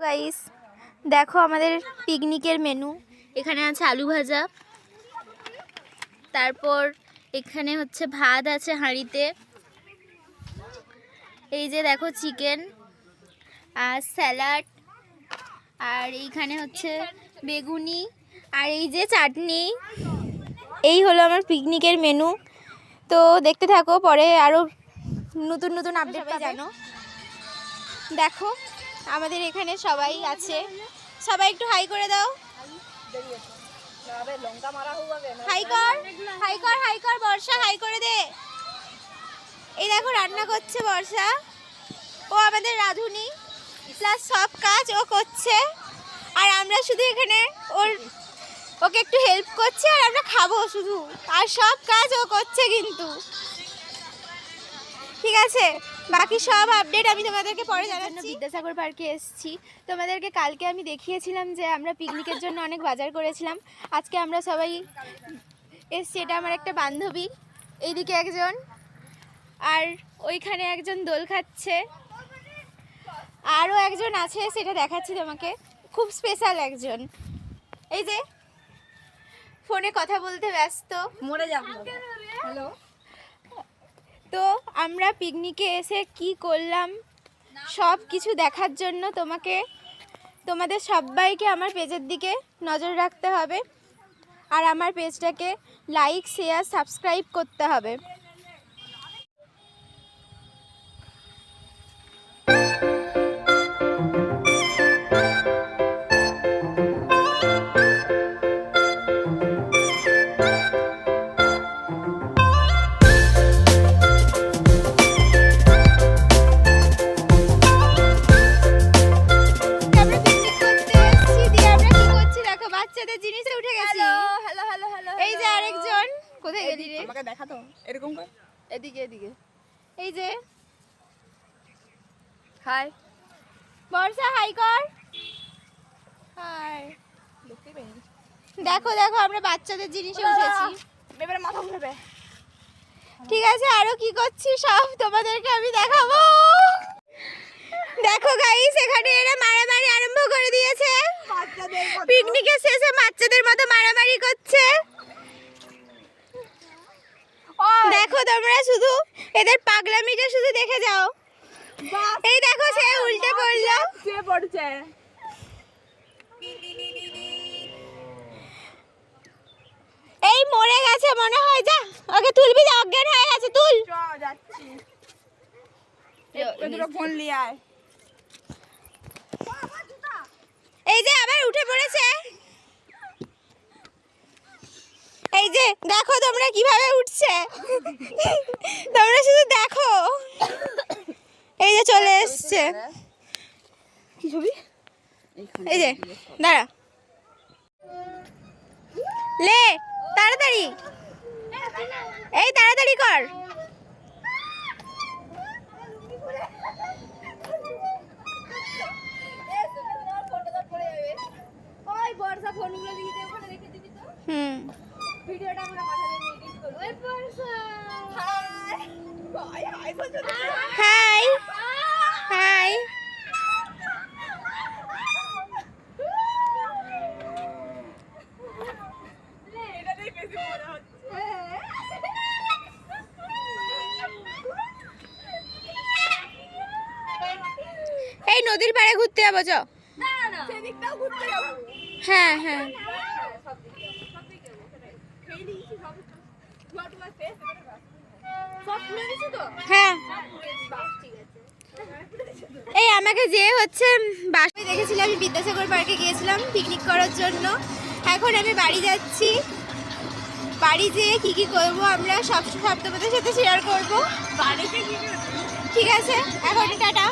Guys, দেখো আমাদের পিকনিকের মেনু। এখানে আছে আলু ভাজা, তারপর এখানে হচ্ছে ভাত আছে হাঁড়িতে, এই যে দেখো চিকেন আর স্যালাড, আর এইখানে হচ্ছে বেগুনি, আর এই যে চাটনি। এই হলো আমার পিকনিকের মেনু। তো দেখতে থাকো, পরে আরও নতুন নতুন আপডেট পাবে। জানো, দেখো আমাদের এখানে সবাই আছে, সবাই একটু হাই করে দাও। হাই কর, হাই কর, হাই কর। বর্ষা হাই করে দে। এই দেখো রান্না করছে বর্ষা, ও আমাদের রাঁধুনি, প্লাস সব কাজ ও করছে, আর আমরা শুধু এখানে ওকে একটু হেল্প করছি, আর আমরা খাবো শুধু, আর সব কাজ ও করছে কিন্তু। ঠিক আছে, বাকি সব আপডেট আমি তোমাদেরকে পরে জানাচ্ছি। বিদ্যাসাগর পার্কে এসেছি, তোমাদেরকে কালকে আমি দেখিয়েছিলাম যে আমরা পিকনিকের জন্য অনেক বাজার করেছিলাম। আজকে আমরা সবাই এসছি, এটা আমার একটা বান্ধবী, এইদিকে একজন, আর ওইখানে একজন দোল খাচ্ছে, আরও একজন আছে, সেটা দেখাচ্ছি তোমাকে, খুব স্পেশাল একজন। এই যে ফোনে কথা বলতে ব্যস্ত, মরে যাব। হ্যালো। তো আমরা পিকনিকে এসে কি করলাম সব কিছু দেখার জন্য তোমাদের সবাইকে আমার পেজের দিকে নজর রাখতে হবে, আর আমার পেজটাকে লাইক, শেয়ার, সাবস্ক্রাইব করতে হবে। বাচ্চাদের জিনিসে উঠে গেছি। Hello hello hello. এই যে আরেকজন, কোথায় গেলি রে? আমাকে দেখা তো, এরকম কর, এদিকে এদিকে। এই যে হাই বর্ষা, হাই কর। হাই। দেখো দেখো আমরা বাচ্চাদের জিনিসে উঠেছি, এবারে মাথা ঘুরবে। ঠিক আছে, আরো কি করছি সব তোমাদেরকে আমি দেখাবো। দেখো গাইস, এখানে এরা মারামারি আরম্ভ করে দিয়েছে, পিকনিকের শেষে বাচ্চাদের মতো মারামারি করছে। দেখো তোমরা শুধু এদের পাগলামিটা শুধু দেখে যাও। এই দেখো সে উল্টে পড়লো, সে পড়ছে। এই মরে গেছে মনে হয়, যা ওকে তুলবি, যা অজ্ঞান হয়ে গেছে, তুল। যাচ্ছি, দুটো ফোন নিয়ে আয়। এই যে আবার উঠে পড়েছে, এই যে দেখো তোমরা কিভাবে উঠছে, তোমরা শুধু দেখো। এই যে চলে এসছে, কি ছবি? এই যে দাঁড়া, লে তাড়াতাড়ি, এই তাড়াতাড়ি কর। হুম, হাই হাই। এই নদীর পাড়ে ঘুরতে যাবো, চ। হ্যাঁ হ্যাঁ, হ্যাঁ। এই আমাকে যে হচ্ছে বাসায় দেখেছিলাম, আমি বিদ্যাসাগর পার্কে গিয়েছিলাম পিকনিক করার জন্য। এখন আমি বাড়ি যাচ্ছি, বাড়ি যেয়ে কি কি করবো আমরা সব তোমাদের সাথে শেয়ার করবো। ঠিক আছে, এখন টাটা।